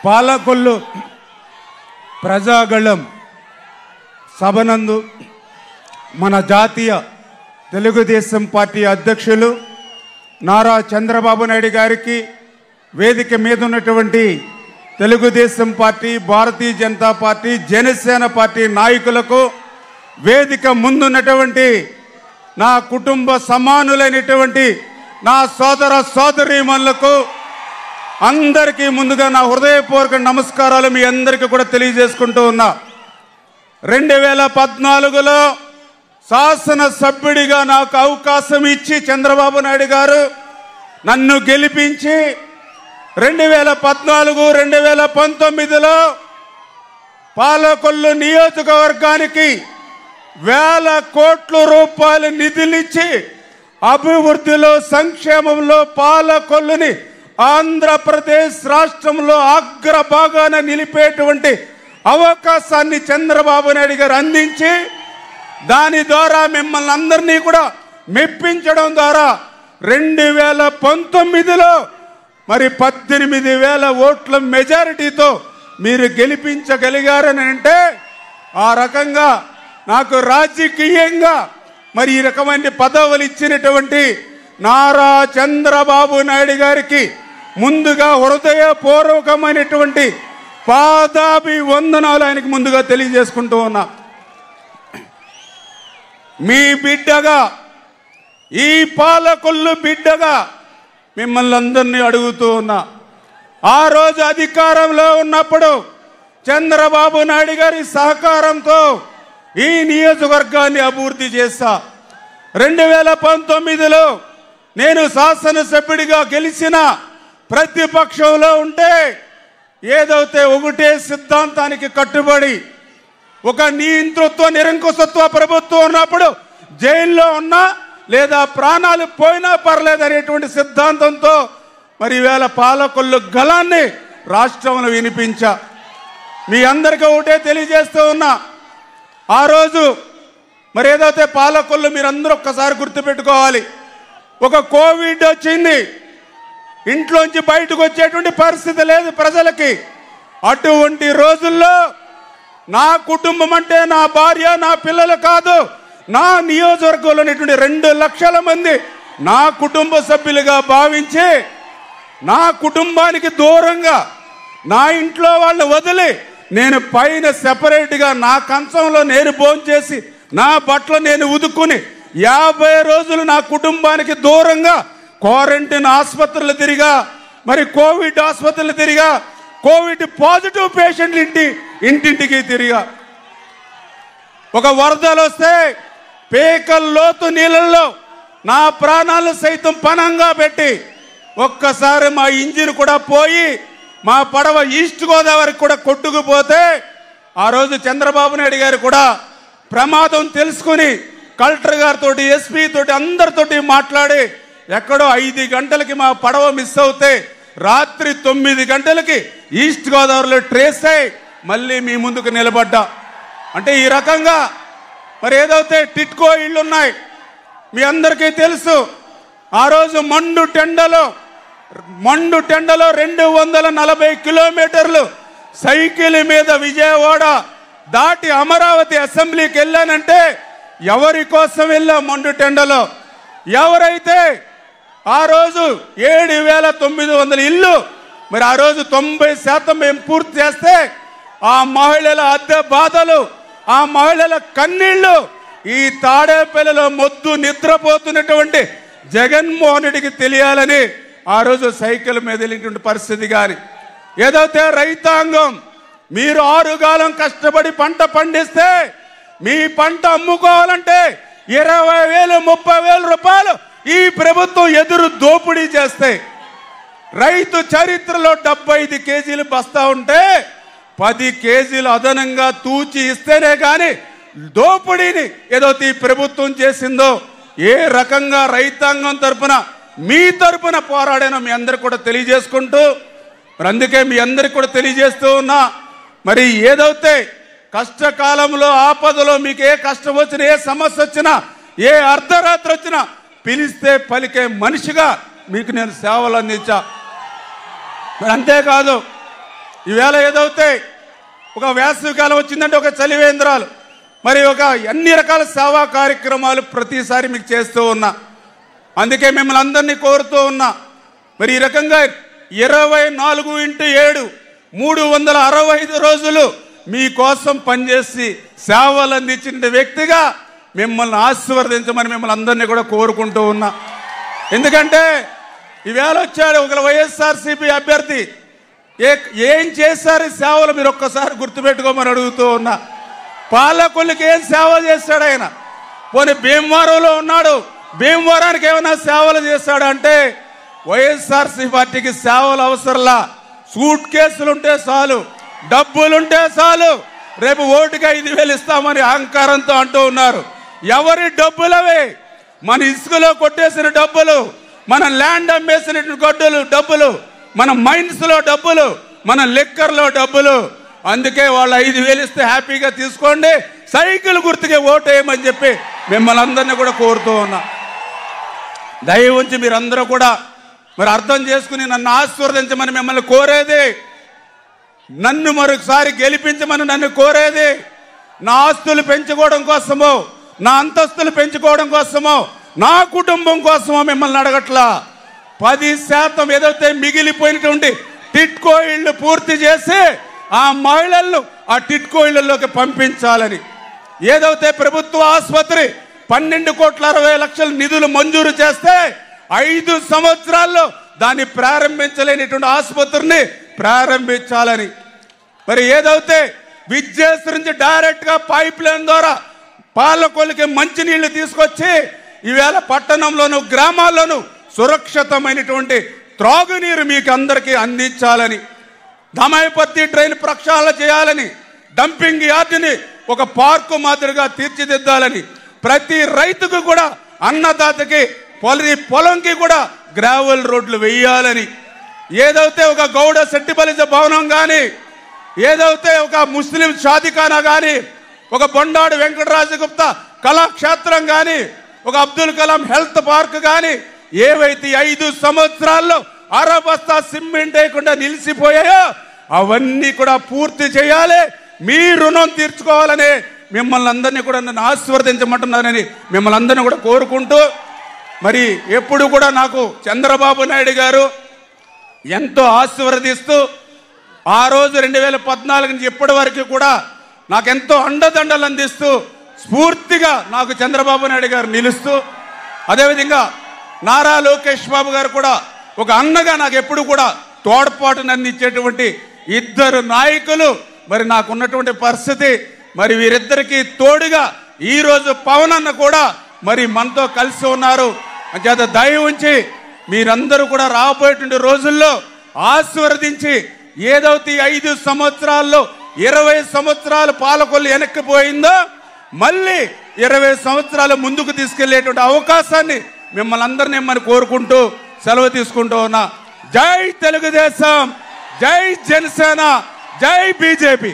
పాలకొల్లు ప్రజాగళం సభనందు మన జాతీయ తెలుగుదేశం పార్టీ అధ్యక్షులు నారా చంద్రబాబు నాయుడు గారికి, వేదిక మీద ఉన్నటువంటి Telugu Desam party, Bharatiya Janata party, Janasena party నాయకులకు, వేదిక ముందున్నటువంటి నా కుటుంబ సమానులైనటువంటి నా సోదర సోదరీమణులకు అందరికీ ముందుగా నా హృదయపూర్వక నమస్కారాలు మీ అందరికీ కూడా తెలియజేసుకుంటూ ఉన్నా. 2014లో శాసనసభ్యుడిగా నాకు అవకాశం ఇచ్చి చంద్రబాబు నాయుడు గారు నన్ను గెలిపించి 2014-2019లో పాలకొల్లు నియోజకవర్గానికి వేల కోట్ల రూపాయల నిధులిచ్చి అభివృద్ధిలో, సంక్షేమంలో పాలకొల్లుని ఆంధ్రప్రదేశ్ రాష్ట్రంలో అగ్రభాగాన నిలిపేటువంటి అవకాశాన్ని చంద్రబాబు నాయుడు గారు అందించి, దాని ద్వారా మిమ్మల్ని అందరినీ కూడా మెప్పించడం ద్వారా 2019లో మరి 18,000 ఓట్ల మెజారిటీతో మీరు గెలిపించగలిగారని అంటే, ఆ రకంగా నాకు రాజకీయంగా మరి ఈ రకమైన పదవులు ఇచ్చినటువంటి నారా చంద్రబాబు నాయుడు గారికి ముందుగా హృదయపూర్వకమైనటువంటి పాదాభివందనాలు ఆయనకి ముందుగా తెలియజేసుకుంటూ ఉన్నా. మీ బిడ్డగా, ఈ పాలకొల్లు బిడ్డగా మిమ్మల్ని అందరినీ అడుగుతూ ఉన్నా. ఆ రోజు అధికారంలో ఉన్నప్పుడు చంద్రబాబు నాయుడు గారి సహకారంతో ఈ నియోజకవర్గాన్ని అభివృద్ధి చేశా. 2019లో నేను శాసనసభ్యుడిగా గెలిచిన ప్రతిపక్షంలో ఉంటే ఏదైతే ఒకటే సిద్ధాంతానికి కట్టుబడి, ఒక నియంతృత్వ నిరంకుశత్వ ప్రభుత్వం ఉన్నప్పుడు జైల్లో ఉన్నా లేదా ప్రాణాలు పోయినా పర్లేదు అనేటువంటి సిద్ధాంతంతో మరి ఈవేళ పాలకొల్లు గళాన్ని రాష్ట్రంలో వినిపించా. మీ అందరికీ ఒకటే తెలియజేస్తూ ఉన్నా, ఆ రోజు మరి ఏదైతే పాలకొల్లు మీరందరూ ఒక్కసారి గుర్తుపెట్టుకోవాలి, ఒక కోవిడ్ వచ్చింది, ఇంట్లోంచి బయటకు వచ్చేటువంటి పరిస్థితి లేదు ప్రజలకి. అటువంటి రోజుల్లో నా కుటుంబం అంటే నా భార్య, నా పిల్లలు కాదు, నా నియోజకవర్గంలో ఉన్నటువంటి 2 లక్షల మంది నా కుటుంబ సభ్యులుగా భావించి, నా కుటుంబానికి దూరంగా నా ఇంట్లో వాళ్ళని వదిలి నేను పైన సెపరేట్గా నా కంచంలో నేను భోంచేసి నా బట్టలు నేను ఉదుక్కుని 50 రోజులు నా కుటుంబానికి దూరంగా క్వారంటైన్ ఆసుపత్రులు తిరిగా, మరి కోవిడ్ ఆసుపత్రులు తిరిగా, కోవిడ్ పాజిటివ్ పేషెంట్లు ఇంటింటికి తిరిగా. ఒక వరదలు వస్తే పేకల్లోతు నీళ్ళల్లో నా ప్రాణాలు సైతం పణంగా పెట్టి ఒక్కసారి మా ఇంజిన్ కూడా పోయి మా పడవ ఈస్ట్ గోదావరికి కూడా కొట్టుకుపోతే, ఆ రోజు చంద్రబాబు నాయుడు గారు కూడా ప్రమాదం తెలుసుకుని కలెక్టర్ గారితో, ఎస్పీ తోటి అందరితోటి మాట్లాడి ఎక్కడో 5 గంటలకి మా పడవ మిస్ అవుతే రాత్రి 9 గంటలకి ఈస్ట్ గోదావరిలో ట్రేస్ అయి మళ్ళీ మీ ముందుకు నిలబడ్డా. అంటే ఈ రకంగా మరి ఏదైతే టిట్కో ఇళ్ళు ఉన్నాయి మీ అందరికీ తెలుసు. ఆ రోజు మండు టెండలో 240 కిలోమీటర్లు సైకిల్ మీద విజయవాడ దాటి అమరావతి అసెంబ్లీకి వెళ్ళానంటే ఎవరి కోసం వెళ్ళా? మండు టెండలో ఎవరైతే ఆ రోజు 7,900 ఇల్లు మరి ఆ రోజు 90% మేము పూర్తి చేస్తే, ఆ మహిళల అద్దె బాధలు, ఆ మహిళల కన్నీళ్లు ఈ తాడేపల్లిలో మొద్దు నిద్రపోతున్నటువంటి జగన్మోహన్ రెడ్డికి తెలియాలని ఆ రోజు సైకిల్ మీద వెళ్ళినటువంటి పరిస్థితి. కానీ ఏదైతే రైతాంగం మీరు 6 కాలం కష్టపడి పంట పండిస్తే మీ పంట అమ్ముకోవాలంటే 20,000, 30,000 రూపాయలు ఈ ప్రభుత్వం ఎదురు దోపిడీ చేస్తే, రైతు చరిత్రలో 75 కేజీలు బస్తా ఉంటే 10 కేజీలు అదనంగా తూచి ఇస్తేనే కానీ దోపిడీని ఏదైతే ఈ ప్రభుత్వం చేసిందో, ఏ రకంగా రైతాంగం తరపున మీ తరపున పోరాడానో మీ అందరికి కూడా తెలియజేసుకుంటూ, మరి అందుకే మీ అందరికి కూడా తెలియజేస్తూ ఉన్నా, మరి ఏదైతే కష్టకాలంలో ఆపదలో మీకు ఏ కష్టం వచ్చినా, ఏ సమస్య వచ్చినా, ఏ అర్ధరాత్రి వచ్చినా పిలిస్తే పలికే మనిషిగా మీకు నేను సేవలు అందించా. మరి అంతేకాదు ఈవేళ ఏదైతే ఒక వేసవికాలం వచ్చిందంటే ఒక చలివేంద్రాలు, మరి ఒక అన్ని రకాల సేవా కార్యక్రమాలు ప్రతిసారి మీకు చేస్తూ ఉన్నా. అందుకే మిమ్మల్ని అందరినీ కోరుతూ ఉన్నా, మరి ఈ రకంగా 24x7 365 రోజులు మీకోసం పనిచేసి సేవలు అందించిన వ్యక్తిగా మిమ్మల్ని ఆశీర్వదించమని మిమ్మల్ని అందరినీ కూడా కోరుకుంటూ ఉన్నా. ఎందుకంటే ఈవేళ వచ్చాడు ఒక వైఎస్ఆర్సీపీ అభ్యర్థి, ఏం చేశారు ఈ సేవలు మీరు ఒక్కసారి గుర్తుపెట్టుకోమని అడుగుతూ ఉన్నా. పాలకొల్లుకి ఏం సేవ చేశాడు ఆయన? పోనీ భీమవరంలో ఉన్నాడు, భీమవరానికి ఏమైనా సేవలు చేశాడు అంటే వైఎస్ఆర్సీ పార్టీకి సేవలు అవసరంలా. సూట్ కేసులుంటే చాలు, డబ్బులుంటే చాలు, రేపు ఓటుకి 5,000 ఇస్తామని అహంకారంతో అంటూ ఉన్నారు. ఎవరి డబ్బులవే? మన ఇసుకలో కొట్టేసిన డబ్బులు, మన ల్యాండ్ అమ్మేసిన డబ్బులు, మన మైన్స్లో డబ్బులు, మన లిక్కర్లో డబ్బులు. అందుకే వాళ్ళు 5,000 ఇస్తే హ్యాపీగా తీసుకోండి, సైకిల్ గుర్తుకే ఓటేయమని చెప్పి మిమ్మల్ని అందరినీ కూడా కోరుతూ ఉన్నా. దయ ఉంచి మీరందరూ కూడా మరి అర్థం చేసుకుని నన్ను ఆశీర్వదించమని మిమ్మల్ని కోరేది, నన్ను మరొకసారి గెలిపించమని నన్ను కోరేది. నా ఆస్తులు పెంచుకోవడం కోసమో, నా అంతస్తులు పెంచుకోవడం కోసమో, నా కుటుంబం కోసమో మిమ్మల్ని అడగట్లా. 10% ఏదైతే మిగిలిపోయినటువంటి టిట్కో ఇళ్లు పూర్తి చేసి ఆ మహిళలను ఆ టిట్కో ఇళ్లలోకి పంపించాలని, ఏదైతే ప్రభుత్వ ఆసుపత్రి 12,60,00,000 నిధులు మంజూరు చేస్తే 5 సంవత్సరాల్లో దాన్ని ప్రారంభించలేనిటువంటి ఆసుపత్రిని ప్రారంభించాలని, మరి ఏదైతే విద్యాశ్రీ నుంచి డైరెక్ట్ గా పైప్ లైన్ ద్వారా పాలకొల్లుకి మంచినీళ్లు తీసుకొచ్చి ఈవేళ పట్టణంలోను గ్రామాల్లోనూ సురక్షితమైనటువంటి త్రాగునీరు మీకు అందరికీ అందించాలని, దమాయిపత్తి ట్రైన్ ప్రక్షాళన చేయాలని, డంపింగ్ యార్డుని ఒక పార్కు మాదిరిగా తీర్చిదిద్దాలని, ప్రతి రైతుకు కూడా అన్నదాతకి పొలంకి కూడా గ్రావెల్ రోడ్లు వేయాలని, ఏదైతే ఒక గౌడ సెట్టిబలిజ భవనం కానీ, ఏదైతే ఒక ముస్లిం షాదిఖానా కానీ, ఒక బొండాడు వెంకటరాజగుప్త కళాక్షేత్రం కానీ, ఒక అబ్దుల్ కలాం హెల్త్ పార్క్ కానీ, ఏవైతే 5 సంవత్సరాల్లో అరబస్తా సిమెంట్ వేయకుండా నిలిచిపోయాయో అవన్నీ కూడా పూర్తి చేయాలి. మీ రుణం తీర్చుకోవాలని మిమ్మల్ని అందరినీ కూడా నన్ను ఆశీర్వదించమంటున్నానని మిమ్మల్ని అందరినీ కూడా కోరుకుంటూ, మరి ఎప్పుడు కూడా నాకు చంద్రబాబు నాయుడు గారు ఎంతో ఆశీర్వదిస్తూ, ఆ రోజు 2014 నుంచి ఇప్పటి వరకు కూడా నాకెంతో అండదండలు అందిస్తూ స్ఫూర్తిగా నాకు చంద్రబాబు నాయుడు గారు నిలుస్తూ, అదేవిధంగా నారా లోకేష్ బాబు గారు కూడా ఒక అన్నగా నాకు ఎప్పుడు కూడా తోడ్పాటును అందించేటువంటి 2 నాయకులు మరి నాకున్నటువంటి పరిస్థితి. మరి వీరిద్దరికీ తోడుగా ఈరోజు పవన్ అన్న కూడా మరి మనతో కలిసి ఉన్నారు. అంచేత దయ ఉంచి మీరందరూ కూడా రాబోయేటువంటి రోజుల్లో ఆశీర్వదించి, ఏదైతే 5 సంవత్సరాల్లో 20 సంవత్సరాలు పాలకొల్లు వెనక్కిపోయిందో మళ్ళీ 20 సంవత్సరాలు ముందుకు తీసుకెళ్లేటువంటి అవకాశాన్ని మిమ్మల్ని అందరినీ కోరుకుంటూ సెలవు తీసుకుంటూ ఉన్నా. జై తెలుగుదేశం, జై జనసేన, జై బీజేపీ.